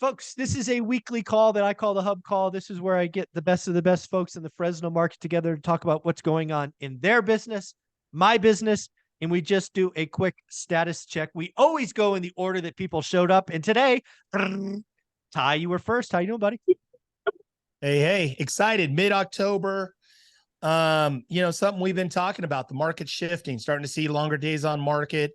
Folks, this is a weekly call that I call the Hub Call. This is where I get the best of the best folks in the Fresno market together to talk about what's going on in their business, my business, and we just do a quick status check. We always go in the order that people showed up. And today, Ty, you were first. How you doing, buddy? Hey, excited. Mid-October. Something we've been talking about, the market shifting, starting to see longer days on market,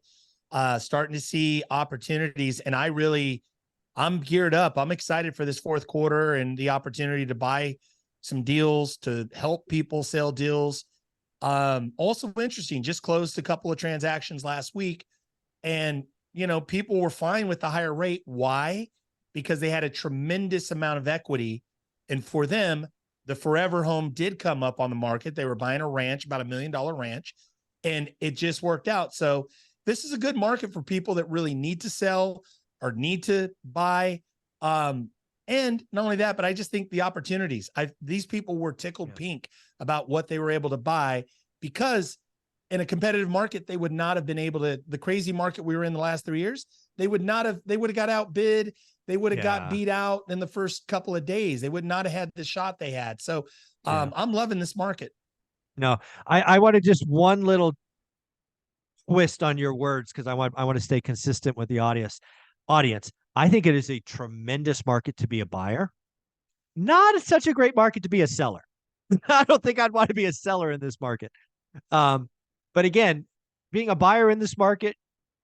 starting to see opportunities. And I'm geared up. I'm excited for this fourth quarter and the opportunity to buy some deals, to help people sell deals. Also interesting, just closed a couple of transactions last week, and people were fine with the higher rate. Why? Because they had a tremendous amount of equity, and for them, the forever home did come up on the market. They were buying a ranch, about $1 million ranch, and it just worked out. So this is a good market for people that really need to sell or need to buy. And not only that, but I just think the opportunities. These people were tickled pink about what they were able to buy, because in a competitive market, they would not have been able to. The crazy market we were in the last 3 years, they would have got outbid. They would have got beat out in the first couple of days. They would not have had the shot they had. So I'm loving this market. No, I wanted just one little twist on your words, because I want to stay consistent with the audience. I think it is a tremendous market to be a buyer. Not such a great market to be a seller. I don't think I'd want to be a seller in this market. But again, being a buyer in this market,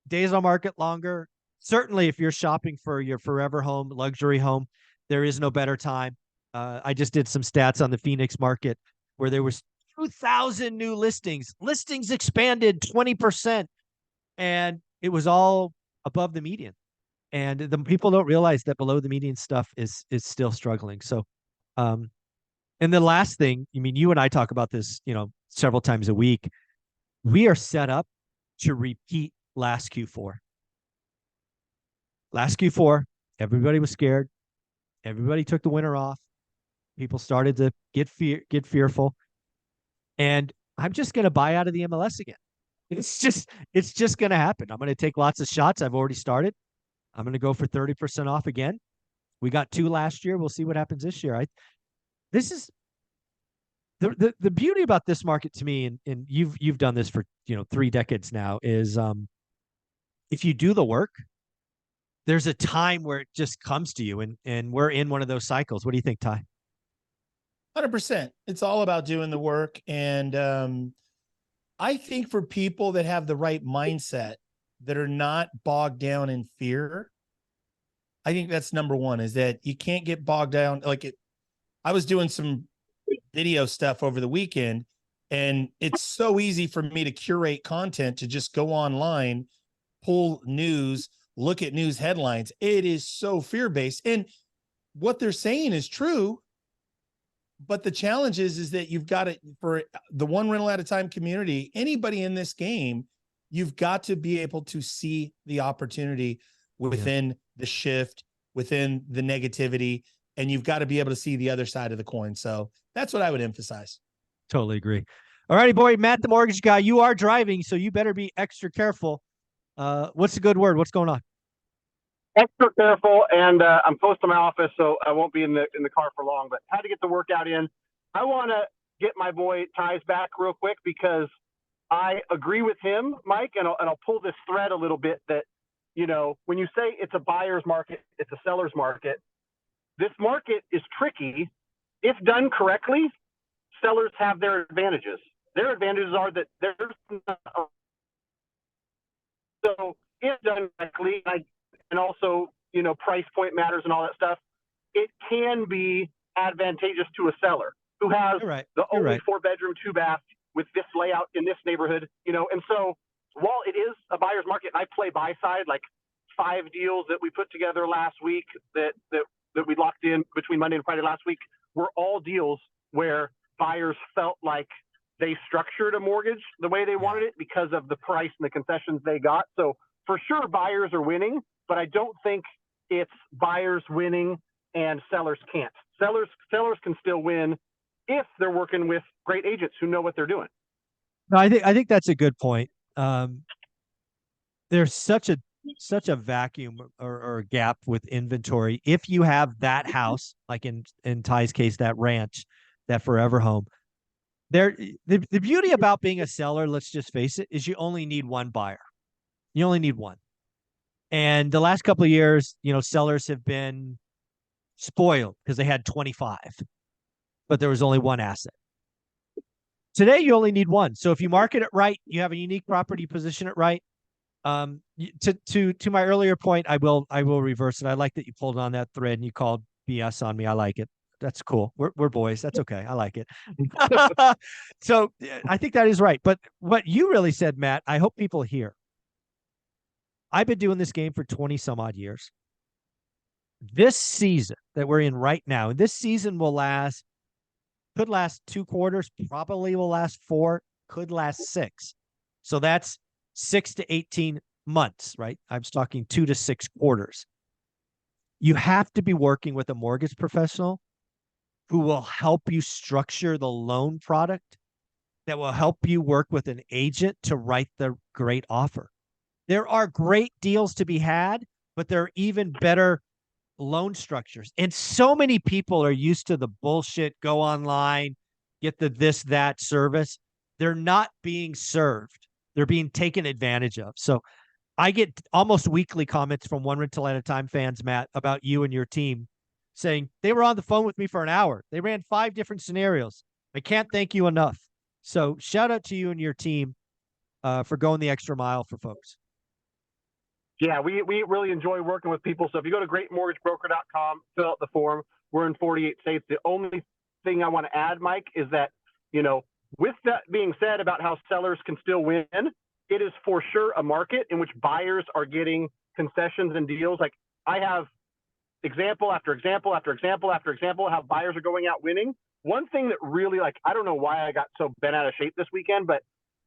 days on market longer. Certainly, if you're shopping for your forever home, luxury home, there is no better time. I just did some stats on the Phoenix market where there was 2,000 new listings. Listings expanded 20%, and it was all above the median. And the people don't realize that below the median stuff is still struggling. So, and the last thing, you and I talk about this, several times a week. We are set up to repeat last Q4. Last Q4, everybody was scared. Everybody took the winter off. People started to get fearful. And I'm just going to buy out of the MLS again. It's just going to happen. I'm going to take lots of shots. I've already started. I'm going to go for 30% off again. We got 2 last year. We'll see what happens this year. This is the beauty about this market to me, and you've done this for 3 decades now, is if you do the work, there's a time where it just comes to you, and we're in one of those cycles. What do you think, Ty? 100%. It's all about doing the work. And I think for people that have the right mindset, that are not bogged down in fear, I think that's number one, is that you can't get bogged down. I was doing some video stuff over the weekend, and it's so easy for me to curate content, to just go online, pull news, look at news headlines. It is so fear-based. And what they're saying is true, but the challenge is that you've got it for the one rental at a time community. Anybody in this game, you've got to be able to see the opportunity within the shift, within the negativity, and you've got to be able to see the other side of the coin. So that's what I would emphasize. Totally agree. All righty, boy, Matt, the mortgage guy, you are driving, so you better be extra careful. What's a good word? What's going on? Extra careful, and I'm close to my office, so I won't be in the car for long, but had to get the workout in. I want to get my boy Ty's back real quick, because I agree with him, Mike, and I'll pull this thread a little bit, that, when you say it's a buyer's market, it's a seller's market. This market is tricky. If done correctly, sellers have their advantages. Their advantages are that there's so if done correctly, and also, price point matters and all that stuff, it can be advantageous to a seller who has the only 4-bedroom, 2-bath with this layout in this neighborhood, and so while it is a buyer's market, I play buy side, like 5 deals that we put together last week that we locked in between Monday and Friday last week were all deals where buyers felt like they structured a mortgage the way they wanted it because of the price and the concessions they got. So for sure, buyers are winning, but I don't think it's buyers winning and sellers can't. Sellers can still win if they're working with great agents who know what they're doing. No, I think that's a good point. There's such a such a vacuum or a gap with inventory. If you have that house, like in Ty's case, that ranch, that forever home, the beauty about being a seller, let's just face it, is you only need one buyer. You only need one. And the last couple of years, sellers have been spoiled because they had 25, but there was only one asset. Today, you only need one. So if you market it right, you have a unique property, position it right. To my earlier point, I will reverse it. I like that you pulled on that thread and you called BS on me. I like it. That's cool. We're boys. That's okay. I like it. So I think that is right. But what you really said, Matt, I hope people hear. I've been doing this game for 20 some odd years. This season that we're in right now, and this season could last 2 quarters, probably will last 4, could last 6. So that's 6 to 18 months, right? I'm talking 2 to 6 quarters. You have to be working with a mortgage professional who will help you structure the loan product, that will help you work with an agent to write the great offer. There are great deals to be had, but there are even better loan structures. And so many people are used to the bullshit, go online, get the this, that service. They're not being served. They're being taken advantage of. So I get almost weekly comments from One Rental at a Time fans, Matt, about you and your team saying they were on the phone with me for an hour. They ran 5 different scenarios. I can't thank you enough. So shout out to you and your team for going the extra mile for folks. Yeah, we really enjoy working with people. So if you go to greatmortgagebroker.com, fill out the form. We're in 48 states. The only thing I want to add, Mike, is that, with that being said about how sellers can still win, it is for sure a market in which buyers are getting concessions and deals. Like, I have example after example after example after example how buyers are going out winning. One thing that really, I don't know why I got so bent out of shape this weekend, but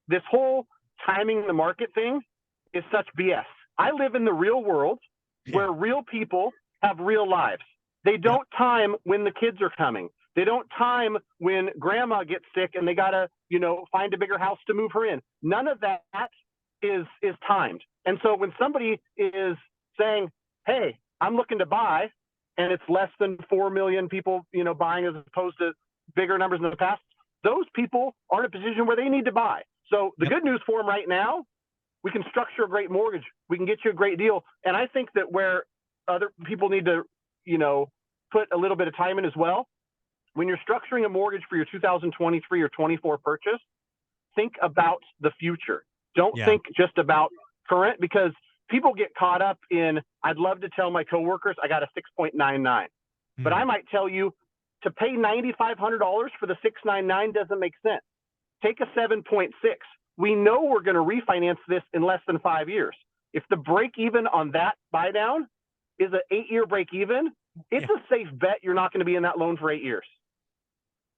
this whole timing the market thing is such BS. I live in the real world where real people have real lives. They don't time when the kids are coming. They don't time when grandma gets sick and they got to, find a bigger house to move her in. None of that is timed. And so when somebody is saying, hey, I'm looking to buy, and it's less than 4 million people, buying as opposed to bigger numbers in the past, those people are in a position where they need to buy. So the good news for them right now, we can structure a great mortgage. We can get you a great deal. And I think that where other people need to, put a little bit of time in as well, when you're structuring a mortgage for your 2023 or 24 purchase, think about the future. Don't think just about current, because people get caught up in, I'd love to tell my coworkers I got a 6.99, but I might tell you to pay $9,500 for the 6.99 doesn't make sense. Take a 7.6. We know we're going to refinance this in less than 5 years. If the break even on that buy down is an 8-year break even, it's a safe bet you're not going to be in that loan for 8 years.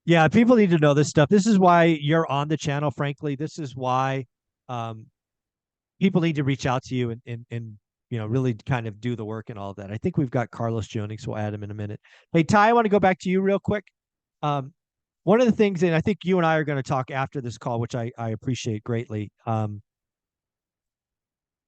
Yeah, people need to know this stuff. This is why you're on the channel, frankly. This is why people need to reach out to you and really kind of do the work and all of that. I think we've got Carlos joining, so we'll add him in a minute. Hey, Ty, I want to go back to you real quick. One of the things, and I think you and I are going to talk after this call, which I appreciate greatly.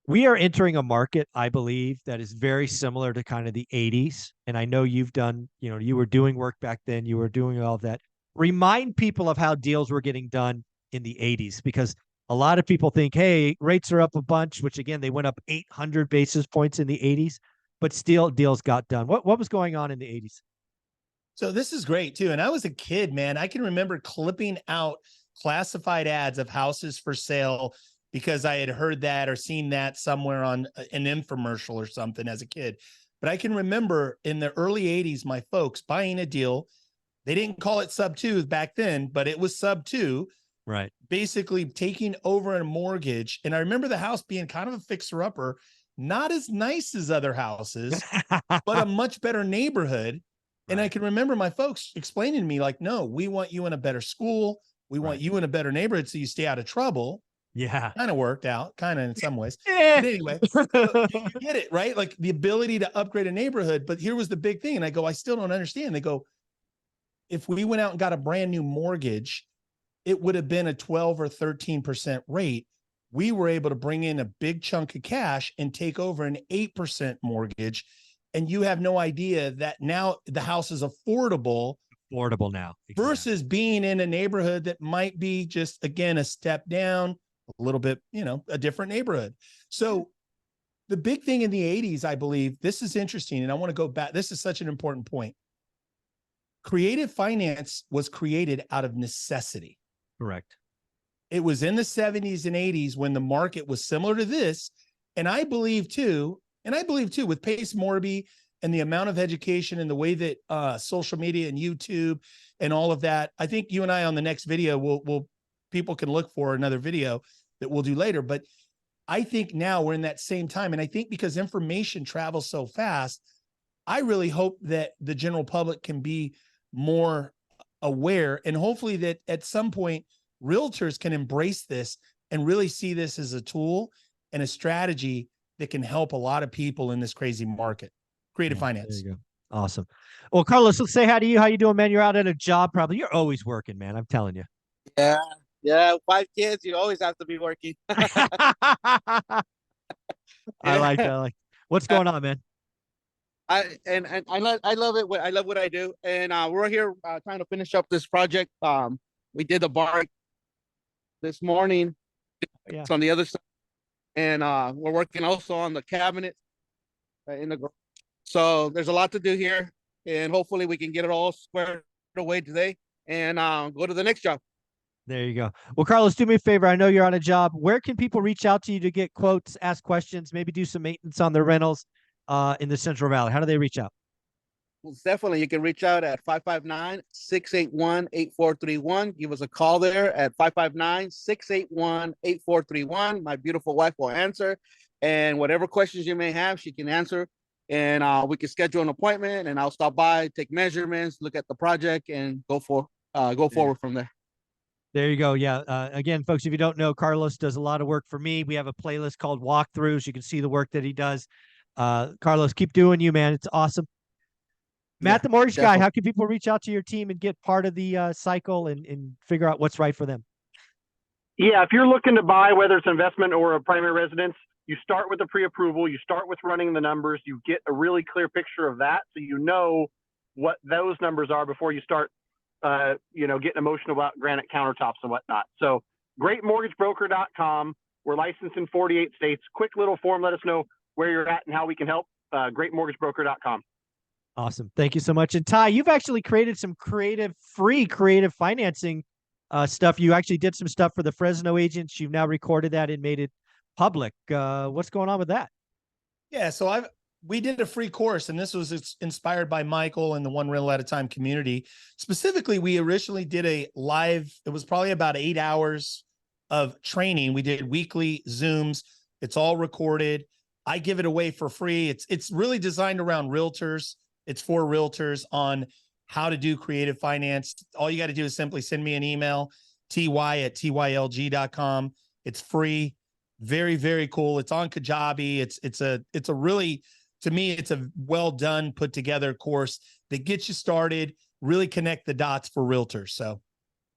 We are entering a market, I believe, that is very similar to kind of the 80s. And I know you've done, you were doing work back then. You were doing all of that. Remind people of how deals were getting done in the 80s, because a lot of people think, hey, rates are up a bunch, which again, they went up 800 basis points in the 80s, but still deals got done. What was going on in the 80s? So this is great too. And I was a kid, man. I can remember clipping out classified ads of houses for sale because I had heard that or seen that somewhere on an infomercial or something as a kid. But I can remember in the early 80s, my folks buying a deal. They didn't call it sub 2 back then, but it was sub 2. Right. Basically taking over a mortgage. And I remember the house being kind of a fixer-upper, not as nice as other houses, but a much better neighborhood. And I can remember my folks explaining to me, like, no, we want you in a better school. We want you in a better neighborhood so you stay out of trouble. Yeah. Kind of worked out, kind of in some ways. But anyway, you get it, right? Like the ability to upgrade a neighborhood. But here was the big thing. And I go, I still don't understand. They go, if we went out and got a brand new mortgage, it would have been a 12 or 13% rate. we were able to bring in a big chunk of cash and take over an 8% mortgage. And you have no idea that now the house is affordable now versus being in a neighborhood that might be just, again, a step down, a little bit, a different neighborhood. So the big thing in the 80s, I believe, this is interesting, and I want to go back. This is such an important point. Creative finance was created out of necessity. Correct. It was in the 70s and 80s when the market was similar to this. And I believe too, with Pace Morby and the amount of education and the way that social media and YouTube and all of that, I think you and I on the next video, people can look for another video that we'll do later. But I think now we're in that same time. And I think because information travels so fast, I really hope that the general public can be more aware, and hopefully that at some point realtors can embrace this and really see this as a tool and a strategy that can help a lot of people in this crazy market. Creative finance. There you go. Awesome. Well, Carlos, let's say hi to you. How you doing, man? You're out at a job probably. You're always working, man. I'm telling you. Yeah. 5 kids. You always have to be working. I like that. What's going on, man? I love it. I love what I do, and we're here trying to finish up this project. We did the bar this morning. Yeah. It's on the other side, and we're working also on the cabinet in the. So there's a lot to do here, and hopefully we can get it all squared away today and go to the next job. There you go. Well, Carlos, do me a favor. I know you're on a job. Where can people reach out to you to get quotes, ask questions, maybe do some maintenance on their rentals in the Central Valley? How do they reach out? Well, definitely. You can reach out at 559-681-8431. Give us a call there at 559-681-8431. My beautiful wife will answer. And whatever questions you may have, she can answer. And we can schedule an appointment, and I'll stop by, take measurements, look at the project, and go forward from there. There you go. Yeah. Again, folks, if you don't know, Carlos does a lot of work for me. We have a playlist called Walkthroughs. You can see the work that he does. Carlos, keep doing you, man. It's awesome. Matt, the mortgage guy, how can people reach out to your team and get part of the cycle and figure out what's right for them? Yeah, if you're looking to buy, whether it's investment or a primary residence, you start with the pre-approval. You start with running the numbers. You get a really clear picture of that, so you know what those numbers are before you start getting emotional about granite countertops and whatnot. So greatmortgagebroker.com. We're licensed in 48 states. Quick little form. Let us know where you're at and how we can help. Greatmortgagebroker.com. Awesome. Thank you so much. And Ty, you've actually created some free creative financing stuff. You actually did some stuff for the Fresno agents. You've now recorded that and made it public. What's going on with that? Yeah. So we did a free course, and this was inspired by Michael and the One Rental at a Time community. Specifically, we originally did a live, it was probably about 8 hours of training. We did weekly Zooms. It's all recorded. I give it away for free. It's really designed around realtors. It's for realtors on how to do creative finance. All you got to do is simply send me an email, ty@tylg.com. It's free. Very, very cool. It's on Kajabi. It's a really, to me, it's a well done, put together course that gets you started, really connect the dots for realtors. So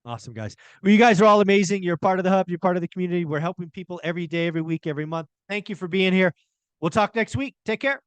awesome, guys. Well, you guys are all amazing. You're part of the hub. You're part of the community. We're helping people every day, every week, every month. Thank you for being here. We'll talk next week. Take care.